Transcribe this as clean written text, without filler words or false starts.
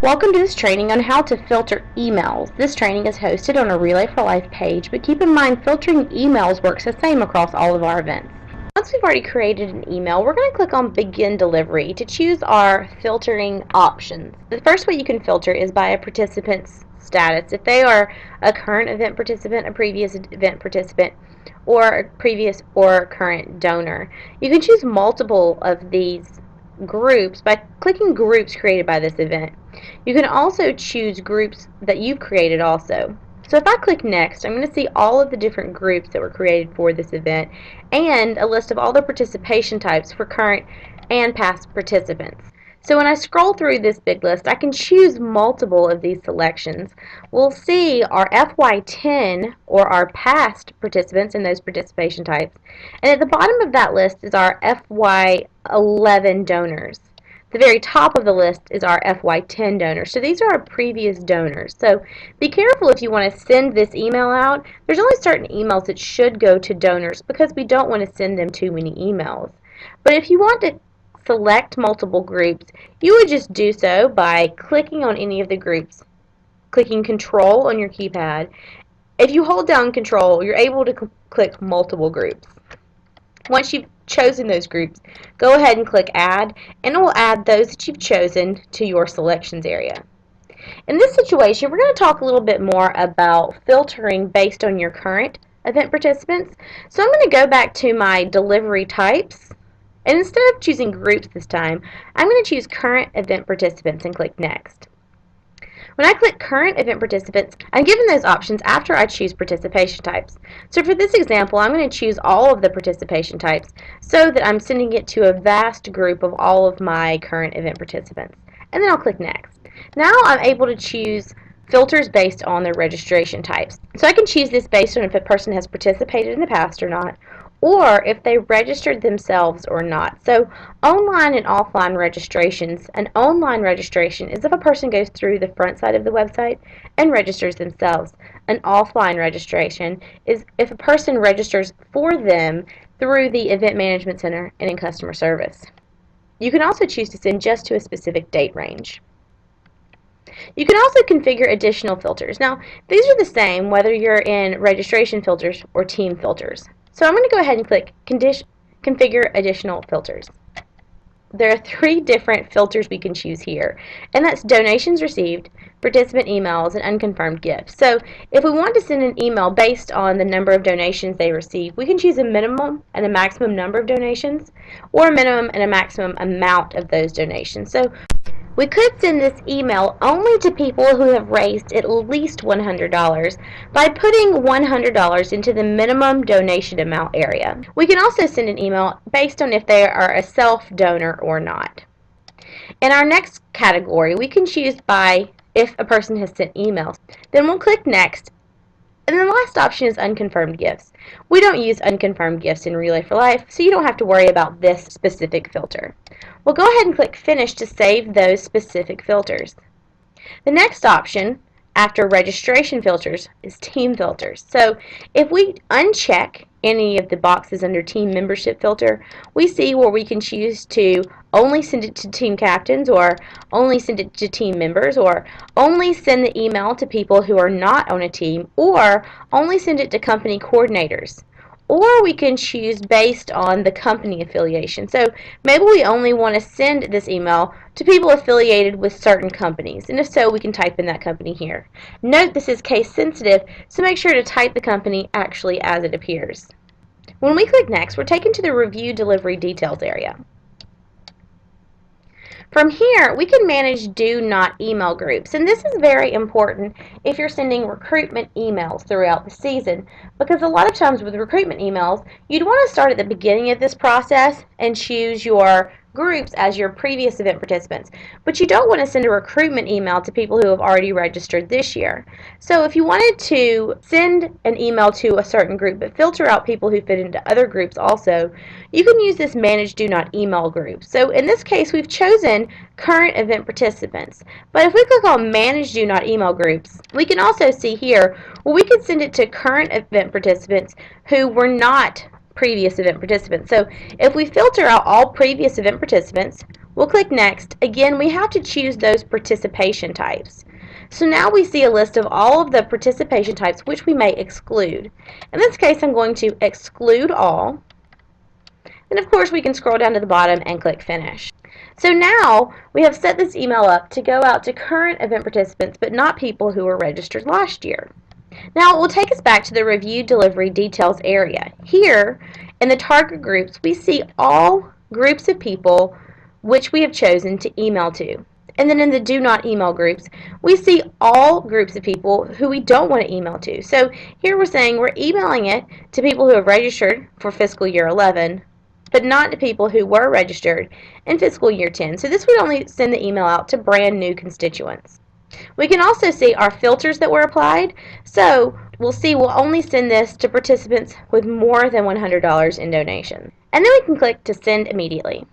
Welcome to this training on how to filter emails. This training is hosted on a Relay for Life page, but keep in mind filtering emails works the same across all of our events. Once we've already created an email, we're going to click on Begin Delivery to choose our filtering options. The first way you can filter is by a participant's status. If they are a current event participant, a previous event participant, or a previous or current donor. You can choose multiple of these groups by clicking groups created by this event. You can also choose groups that you've created also. So if I click next, I'm going to see all of the different groups that were created for this event and a list of all the participation types for current and past participants. So when I scroll through this big list, I can choose multiple of these selections. We'll see our FY10 or our past participants in those participation types. And at the bottom of that list is our FY11 donors. The very top of the list is our FY10 donors. So these are our previous donors. So be careful if you want to send this email out. There's only certain emails that should go to donors because we don't want to send them too many emails. But if you want to select multiple groups, you would just do so by clicking on any of the groups, clicking Control on your keypad. If you hold down Control, you're able to click multiple groups. Once you've chosen those groups, go ahead and click Add, and it will add those that you've chosen to your selections area. In this situation, we're going to talk a little bit more about filtering based on your current event participants. So I'm going to go back to my delivery types, and instead of choosing groups this time, I'm going to choose current event participants and click Next. When I click Current Event Participants, I'm given those options after I choose participation types. So for this example, I'm going to choose all of the participation types so that I'm sending it to a vast group of all of my current event participants. And then I'll click Next. Now I'm able to choose filters based on their registration types. So I can choose this based on if a person has participated in the past or not, or if they registered themselves or not. So online and offline registrations. An online registration is if a person goes through the front side of the website and registers themselves. An offline registration is if a person registers for them through the Event Management Center and in customer service. You can also choose to send just to a specific date range. You can also configure additional filters. Now, these are the same whether you're in registration filters or team filters. So I'm going to go ahead and click Configure Additional Filters. There are 3 different filters we can choose here, and that's donations received, participant emails, and unconfirmed gifts. So if we want to send an email based on the number of donations they receive, we can choose a minimum and a maximum number of donations, or a minimum and a maximum amount of those donations. So we could send this email only to people who have raised at least $100 by putting $100 into the minimum donation amount area. We can also send an email based on if they are a self-donor or not. In our next category, we can choose by if a person has sent emails. Then we'll click Next. And then the last option is unconfirmed gifts. We don't use unconfirmed gifts in Relay for Life, so you don't have to worry about this specific filter. We'll go ahead and click Finish to save those specific filters. The next option after registration filters is team filters. So if we uncheck any of the boxes under team membership filter, we see where we can choose to only send it to team captains, or only send it to team members, or only send the email to people who are not on a team, or only send it to company coordinators. Or we can choose based on the company affiliation. So maybe we only want to send this email to people affiliated with certain companies, and if so, we can type in that company here. Note this is case sensitive, so make sure to type the company actually as it appears. When we click Next, we're taken to the Review Delivery Details area. From here, we can manage do not email groups, and this is very important if you're sending recruitment emails throughout the season, because a lot of times with recruitment emails, you'd want to start at the beginning of this process and choose your groups as your previous event participants, but you don't want to send a recruitment email to people who have already registered this year. So if you wanted to send an email to a certain group but filter out people who fit into other groups also, you can use this Manage Do Not Email group. So in this case, we've chosen current event participants, but if we click on Manage Do Not Email Groups, we can also see here where we could send it to current event participants who were not previous event participants. So if we filter out all previous event participants, We'll click Next. Again, we have to choose those participation types. So now we see a list of all of the participation types which we may exclude. In this case, I'm going to exclude all. And of course, we can scroll down to the bottom and click Finish. So now we have set this email up to go out to current event participants, but not people who were registered last year. Now it will take us back to the Review Delivery Details area. Here, in the target groups, we see all groups of people which we have chosen to email to. And then in the Do Not Email groups, we see all groups of people who we don't want to email to. So here we're saying we're emailing it to people who have registered for fiscal year 11, but not to people who were registered in fiscal year 10. So this would only send the email out to brand new constituents. We can also see our filters that were applied. So we'll see we'll only send this to participants with more than $100 in donation. And then we can click to send immediately.